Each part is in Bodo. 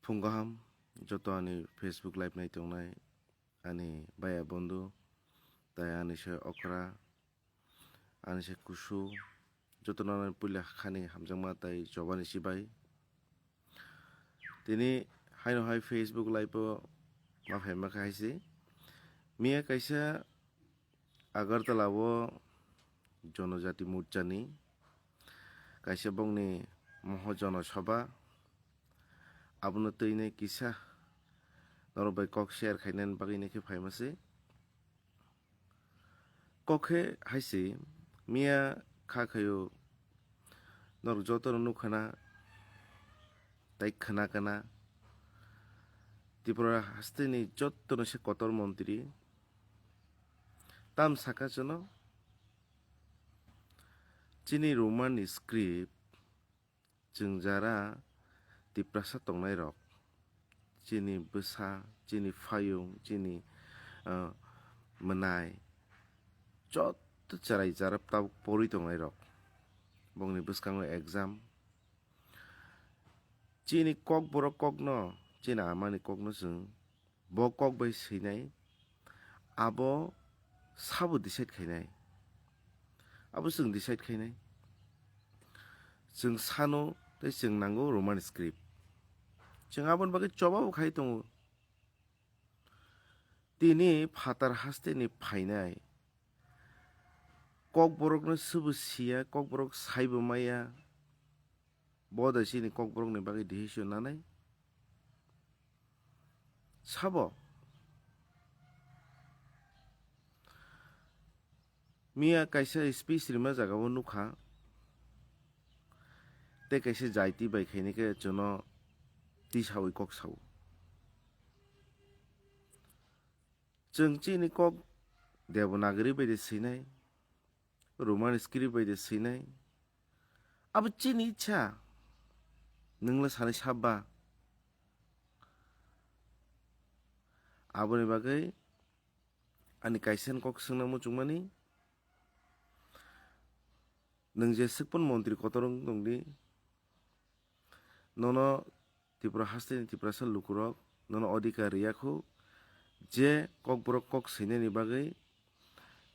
Punggaham joto ani Facebook live naitongnai ani baya bondhu tai ani se okra ani se kusu joto nana puila khani hamjangma tai jobani sibai tini haino hai Facebook live o mafai maka haisi mia kaisa Agartala o Jonojati Murchani kaisa bongni Mohojono Sabha abno teinai kisa norobai kok share khainan bagini ke phaimase kokhe haisi mia kha khayo nor jotor nukhana tai khana kana Tripura hasteni jottono se kotor mantri tam saka jono chini roman script jungjara Tiprasa tongnai rok chini bwsa chini phayung chini manai jotto charai jarap tab pori tongnai rok bongni bwskango exam chini kok borok kok no chini amani kok no jung bo kok bai sinai abo sabo decide khainai abo jung decide khainai jung sano tei jung nango roman script jung abon bagai chobao khai tongo tini phatar hasteni phainai kok borok no subu sia kok borok saibo maya boda chini kok borok ni bagai decision nanai sabo mia kaisa speech rima jagao nukha te kaisa jaiti bai khaini ke jono tisawi kok sau jung chini kok Devanagari bai de sinai Roman script bai de sinai abo chini icha nungla sani sabba aboni bagai ani kaisen kok sungna muchungmani nungje sukpon mantri kotorong tongdi nono Tripura hasteni Tripura lukurok nono odhikar riyakhu je kok borok kok sinani bagai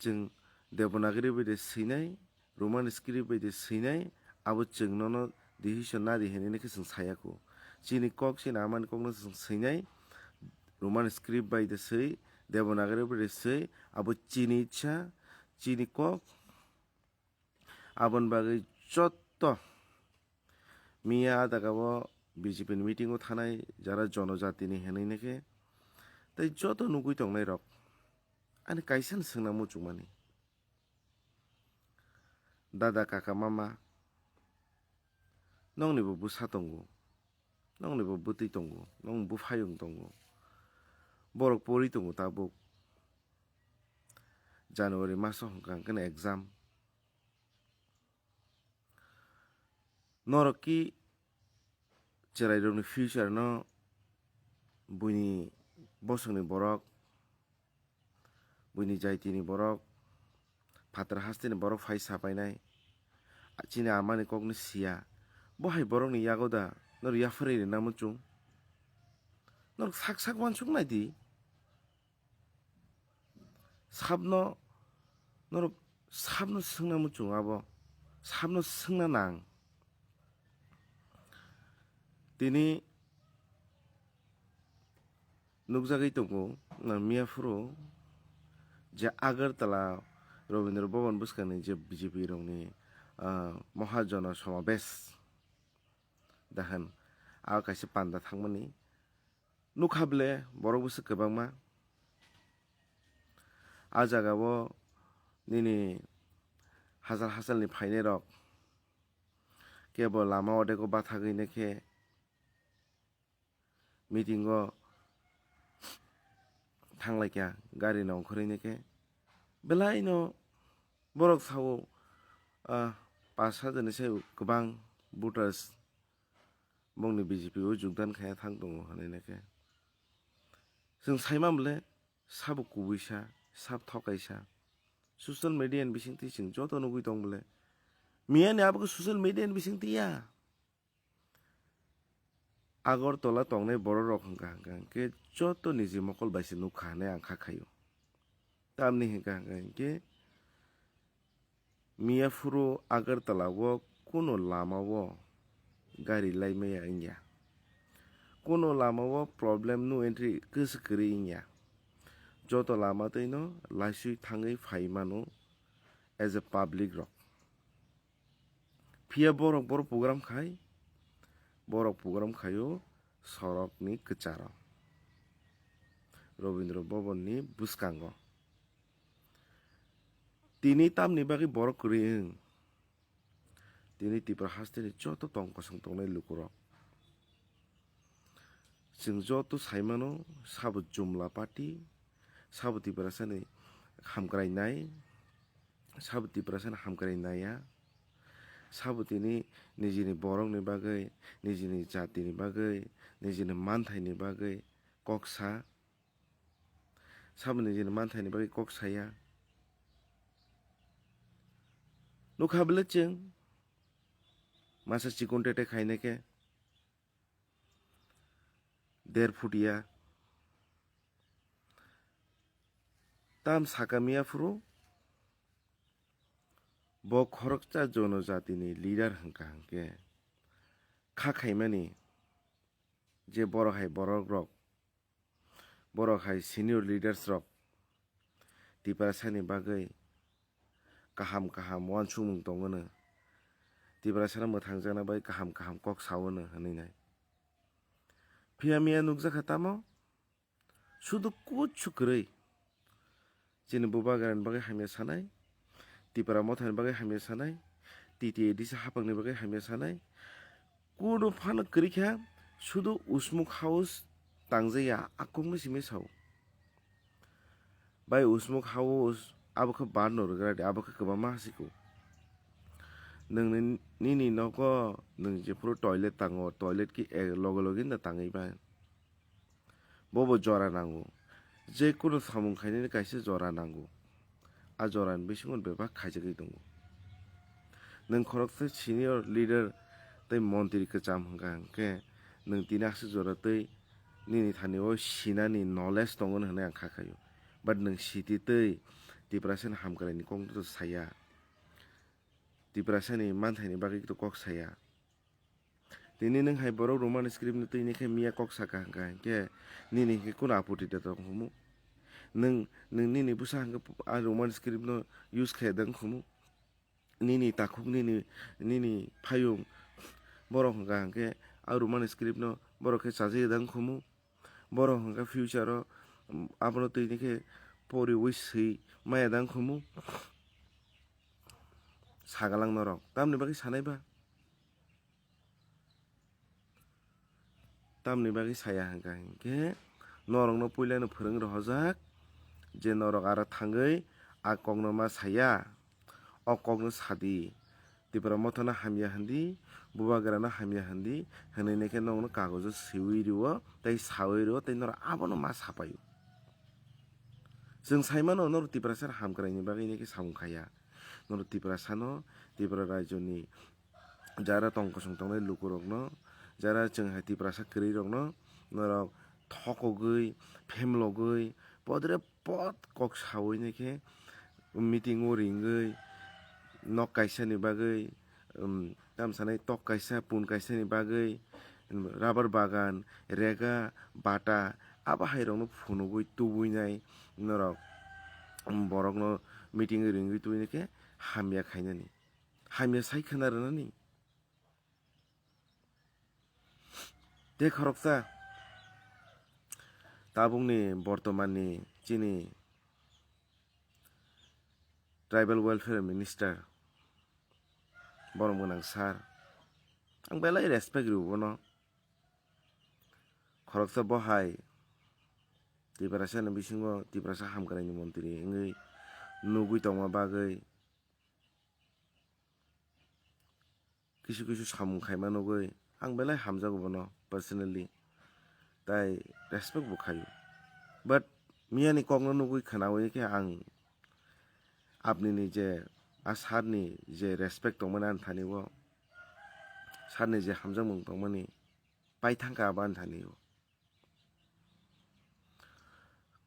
jung Devanagari bai de sinai Roman script bai de sinai abo jung nono decision na dihinai ke jung sayaku chini kok chini amani kok no jung sinai Roman script bai de sei Devanagari bai de sei abo chini icha chini kok abon bagai jotto mia adagao BJP ni meeting o thanai jara jonojati ni hinai neke tai joto nugui tongnai rok ani kaisan sungna muchungmani dada kaka mama nongni bo bwsa tongo nongni bo bwtwi tongo nong bwphayung tongo borok pori tongo tabuk January maso hongkang kene exam norok ki cherai rokni future no buini bosongni borok buini jaitini borok phatar hasteni borok phai sapainai chini amani kok no sia bohai borok ni yagoda nor yafrei ni namuchung nor sak sak wansuk naidi sabno norok sabno sungna muchung abo sabno sungna nang tini nukjagui tongo miafuro je Agartala Robindra Bhavan bwskani je BJP rokni Mohajono Samabesh dahan abo kaisa panda thangmani nukhablе borok bwsuk kwbangma a jagao nini hachal hachalni phainai rok kebo lama odeko bathagui nakhe meeting o thanglaikia gari nongkhorui nakhe belai no borok sao 5-6 ni sai kwbang voters bongni BJP o jogdan khaya thang tongo hanai nakhe jung saimamble sabo kubuisa sab thokaisa social media ni bisingti jung joto nugui tongbole mia ni abo social media ni bisingti ya Agartala তংনাই বড় rock hangka hangka ke joto niji mokol baisi nukha hanai ang khakhayo tamni hangka hangka ke Miyafuru Agartala wo kuno lama wo gari laimaya inya kuno lama wo problem nu entry kuskri inya joto lama taino laisui thangai phaimano as a public rock Pia borok program khai borok program khayo sorok ni kechara Robindra Bhavan ni buskango Tini tamni bagi borok kriing Tini tipra haste ni joto tong kosong tongnai lukurok Sing joto saimano sabu jumla party sabu tipra sani hamkrai nai sabu tipra sani hamkrai naya sabu tini nijini borok ni bagai nijini jati ni bagai nijini manthai ni bagai koksa sabu nijini manthai ni bagai koksaya Nukhabla cheng masa chikon tete khaine ke 1.5 ফুটিয়া tam sakamiya furu bo khorokcha jonojati ni leader hangka hangke khakhaimani je borok hai borok rok borok hai senior leaders rok tiprasani bagai kaham kaham wansumung tongono tiprasana mothangjakna bai kaham kaham kok sawono hinainai Pia nukjaka tamo sudu kuchu krei Jini bubagaran bagai hamya sanai tipara mothan bagai hamya sanai titi edisa hapangni bagai hamya sanai kudu phano krikha sudu usmuk house tangjaya akongni sime sau bai usmuk house abokho barno rograde abokho kwbangma hasiko nung nini nogo nung je puro toilet tango toilet ki logo logi na tangai ba bobo jora nango je kuno samung khaini kaise jora nango a joran bisingon beba khaijagai dongo nung khorokse senior leader tei montri kacham hangka ke nung tinakse jora tei nini thani o sinani knowledge tongon hanai ang khakhayo but nung siti tei tiprasen hamkrai ni kong to saya Tiprasani manthai ni bagi to kok saya Tini nung hai borok roman script ni tini ke mia kok saka hangka ke nini ke kuna aputi da tong humu nung nini busa hangka a roman script no use khe dang humu nini takhuk nini phayung borok hangka hangke a roman script no borok ke chaji dang humu borok hangka future ro abono tini ke pori wisei maya dang humu sagalang norok tamni bagi sanai ba tamni bagi saya hangka hangke norok no puila no phurung rohojak je norok ara thangai a kongno ma saya o kongno sadi tipra mothona hamya handi bubagara na hamya handi hanai neke nongno kagojo siwi riwo tei sawi riwo tei norok abono ma sapayo Jeng saimano nor tiprasar hamkrai ni bagi neke samungkhaya nor tiprasano tipra raijoni jara tongkosong tongnai lukurok no jara jeng hai tiprasa kwrwi rok no norok thokogoi phemlogoi podre pod kok sawi neke meeting o ringoi nok kaisa ni bagoi tamsanai tok kaisa pun kaisa ni bagoi rubber bagan rega bata abo hairok no phunugoi tubuinai norok borok no meeting ringoi tubuinai ke hamya khainani hamya sai khwnarwnani te khoroksa tabungni bortomanni chini tribal welfare minister borom gwnang sar ang belai respect ribono khoroksa bohai tiprasa ni bisingo tiprasa hamkrai ni montri ngui nugui tongma bagoi kisu kisu samung khaima nugui ang belai hamjago bono personally tai respect bo khayo but miyani kongno nugui khanawi ke ang apni ni je a sarni je respect tongmani an thani wo sarni je hamjamung tongmani paithangka aban thaniyo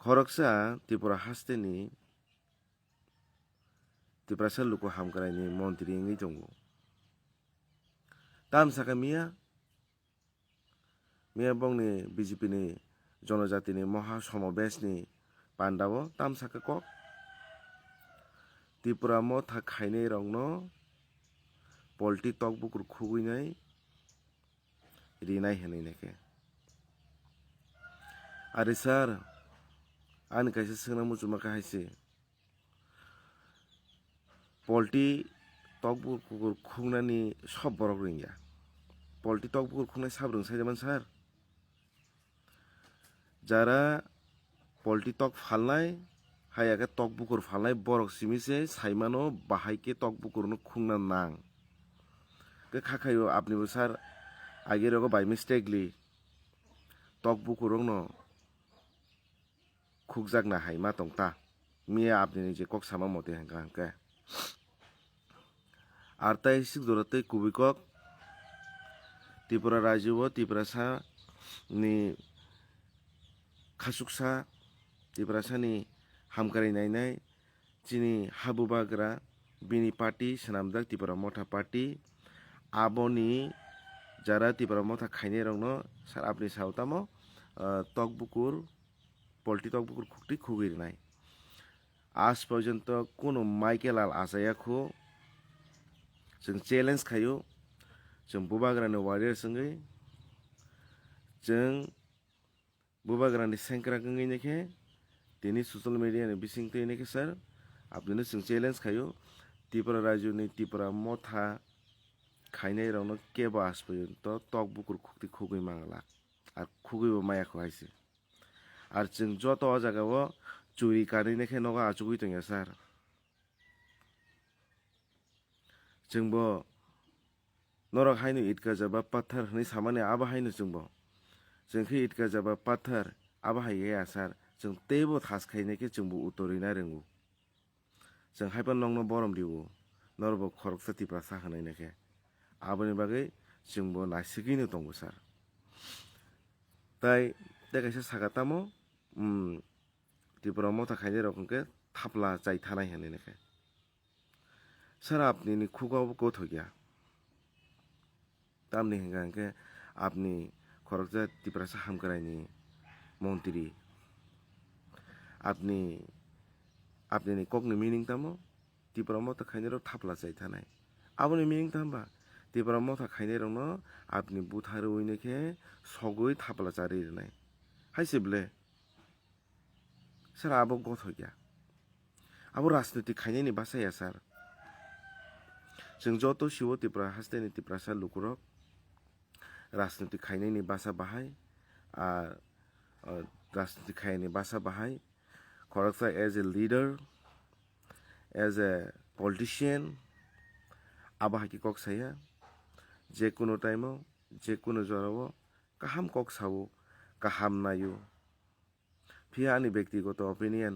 khoroksa Tripura haste ni Tripura sal luko hamkrai ni montri ngi tongo tam saka miya bongni BJP ni jonojati ni moha somabesh ni pandao tam saka kok Tripura motha khainai rok no polti tok bukur khuginai rinai hinai neke ari sir ani kaisa singna muchuma kahaise polti tok bukur khungnani sob borok ringya polti tok bukur khungnai sab rung saijaman sir jara polti tok phalnai hayake tok bukur phalnai borok simise saimano bahaike tok bukur no khungna nang ke khakhayo apni bo sir agero by mistakenly tok bukurong no khukjak na haima tongta miya apni je kok sama mote hangka artai sikdorate kubikok Tripura rajyo Tripura sa ni khasuksa Tripura sa ni hamkrai nainai chini habubagra bini party sanamjak Tripura motha party aboni jara Tripura motha khainai rok no sir apni sautamo tok bukur polti tok bukur khukti khugirnai আজ পর্যন্ত কোনো মাইকেলাল আসায়াখো जों चेलेन्ज खायो जों बुबाग्रानि वारियर संगै जों बुबाग्रानि सेंक्रा गंगै नेखे दिनै सोशल मीडिया नि बिसिंतै नेखे सर आपनिनो जों चेलेन्ज खायो Tripura राज्यनि Tripura मथा खाइनाय रौनो केबा आज पर्यন্ত टक बुकुर खुक्ति खुगै मांगला आर खुगैबो मायाखो हाइसे आर जों जत जागाव चुरी कानै नेखे नगा आचुगै तंया सर जोंबो नरक हाइनो इटका जाबा पत्थर हनै सामाने आबा हाइनो जोंबो जोंखै इटका जाबा पत्थर आबा हाइया सर जों तेबो थास खाइनेखे जोंबो उतरिना रोंगौ जों हाइपा नंनो बरम दिवो नरबो खरकसा Tripura सा हनै नेखे आबोनि बागै जोंबो नासिगिनो दंबो सर ताइ देखायसा सागातामो Tripura मथा खाइनाय रकमके थापला जाय थानाय हनै नेखे सर आपनि नि खुगाव गथ गया तामनि हिंगांके आपनि खरकजा Tripura सा हामकरायनि मन्त्री आपनि नि ककनि मिनिं तामो Tripura मथा खाइनाय रक थापला जाय थानाय आबोनि मिनिं तामबा Tripura मथा खाइनाय रकनो आपनि बुथारवै नेखे सगै थापला जारि रनाय हाइसेबले सर आबो गथ गया आबो राजनीति खाइनायनि बासाया सर जों जत सिवो Tripura हास्तेनि Tripura सा लुकुरक राजनीति खाइनायनि बासा बाहाय राजनीति खाइनायनि बासा बाहाय खरकसा as a leader as a politician आबाहाकी कक साया जे कुनो टाइमो जे कुनो जरावो काहाम कक सावो काहाम नायो फिया आंनि व्यक्तिगत ओपिनियन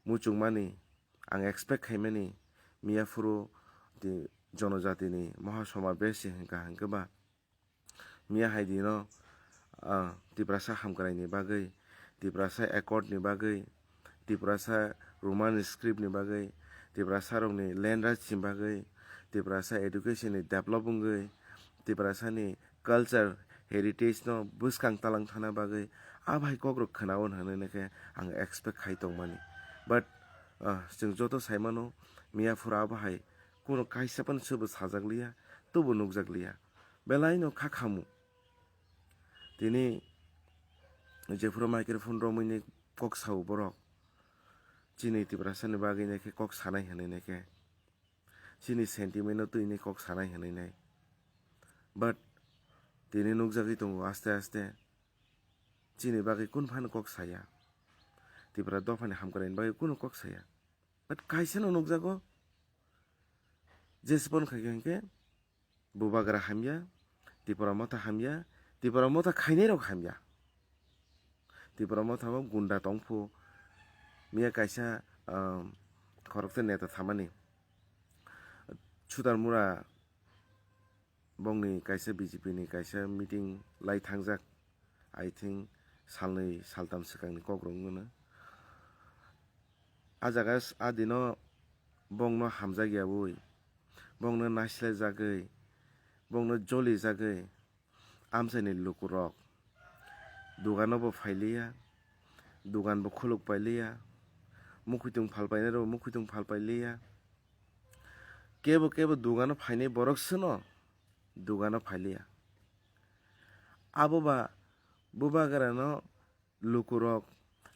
मुचुंगमानि आं एक्सपेक्ट खाइमानि मियाफुरो जनजातिनि महासमाबेश हिंका हिंकबा मिया हाइदिनो Tripura सा हामकरायनि बागै Tripura सा एकर्डनि बागै Tripura सा रोमान स्क्रिप्टनि बागै Tripura सा रंनि लैंड राइट्सनि बागै Tripura सा एडुकेशननि डेभलपंगै Tripura सानि कल्चर हेरिटेज नो बुसकां तालां थाना बागै आबाहाय कग्र खोनावन हनै नेखे आं एक्सपेक्ट खाइतंमानि बाट जों जत साइमानो मियाफुरा आबाहाय कुनो काइसापन सोबो साजागलिया तबो नुकजागलिया बेलायनो खाखामु दिनै जेफुरा माइक्रोफोन रमैनि कक साव बरक चिनि Tripura सानि बागै नेखे कक सानाय हनै नेखे चिनि सेन्टिमेन्टनो तैनि कक सानाय हनै नाय बाट दिनै नुकजागै दङ आस्ते आस्ते चिनि बागै कुन फान कक साया Tripura दफानि हामकरायनि बागै कुनो कक साया बाट काइसेनो नुकजागो जेसपन खाइगोनके बुबाग्रा हामिया Tripura मथा हामिया Tripura मथा खाइनाय रक हामिया Tripura मथा गुन्डा तंफु मिया काइसा खरकते नेता थामानि छुदार मुरा bongni kaisa BJP ni kaisa meeting lai thangjak I think salnei saltam swkangni kogrong mono a jaga adino bongno hamjagyabui bongno naislaijagui bongno jolijagui amchaini lukurok dugano bo phailiya dugan bo khulukpailiya mukhuitung phalpainai rok mukhuitung phalpailiya kebo dugano phainai borok sino dugano phailiya aboba bubagarano lukurok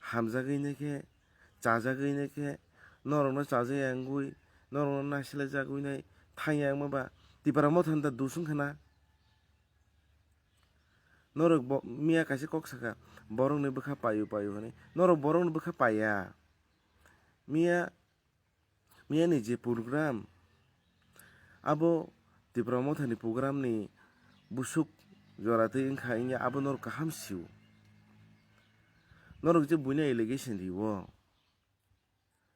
hamjagui naikhe chajagui naikhe norokno chajai angui norokno naislaijagui nai thangya angmaba tipra mothanta dusung khana norok miya kaisa kok saka borokni bwkha paio hinui norok borokni bwkha paiya miyani je program abo tipra mothani program ni busuk joratwi wngkha wngya abo norok kaham sio norok je buino allegation rio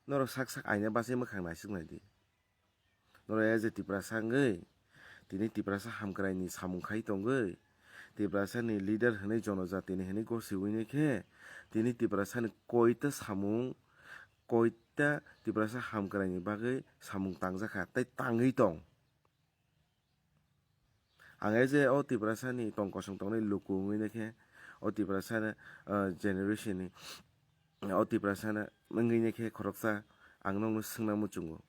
norok sak aina bachai mwkhang naisik naidi norok as a tiprasa wngwi tini tiprasa hamkrai ni samung khai tongoi tiprasa ni leader hinui jonojati ni hinui gosiwui naikhe tini tiprasa ni koita samung koita tiprasa hamkrai ni bagwi samung tangjaka tei tangwi tong ang je o tiprasa ni tong kosong tongnai luku wngwi naikhe o tiprasa generation ni o tiprasa wngwi naikhe khoroksa ang nongno swngna muchungo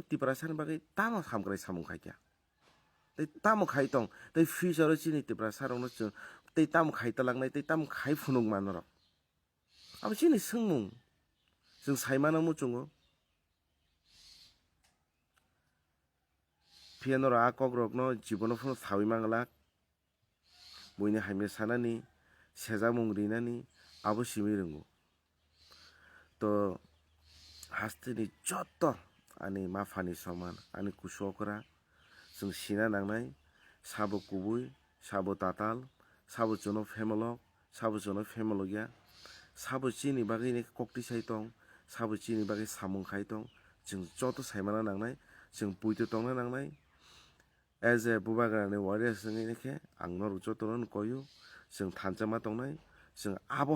tiprasa ni bagwi tamo hamkrai samung khaikha tei tamo khai tong tei future o chini tiprasa rokno chung tei tamo khai talagnai tei tamo khai phunukma norok abo chini swngmung chung saimano muchungo phiya norok a kok rokno jibono phono thawi manglak buini hamya sanani sejakmung rinani abo simi rwngo to haste ni joto ani mafani soman ani kusokra chung sina nangnai sabo kubui sabo tatal sabo chono femolok sabo chono femologya sabo chini bagui kokti sai tong sabo chini bagui samung khai tong chung joto saimano nangnai chung puito tongna nangnai as a bubagarani warriors wngwi naikhe ang norok jotono nukoio chung thanchama tongnai chung abo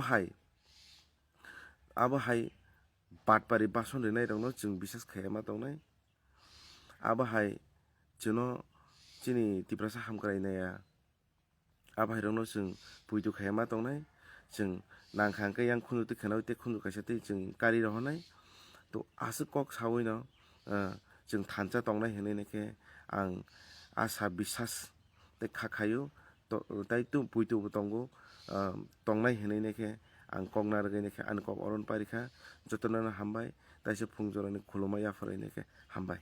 hai batpari bason rinai rokno chung biswas khaiyama tongnai abo hai chuno chini tiprasa hamkrai naiya abo hai rokno chung puito khaiyama tongnai chung nangkha hwnkhe yang khunju twi khwnawui tei khunju kaisa twi chung kari rohonai to aswk kok sawui no chung thancha tongnai hinui naikhe ang asa biswas tei khakhaiu tei puito bo tongo tongnai hinui naikhe ang kok narwgui naikhe ani kok oro parikha jotono no hambai taisa phungjorani khulumma yafarai naikhe hambai।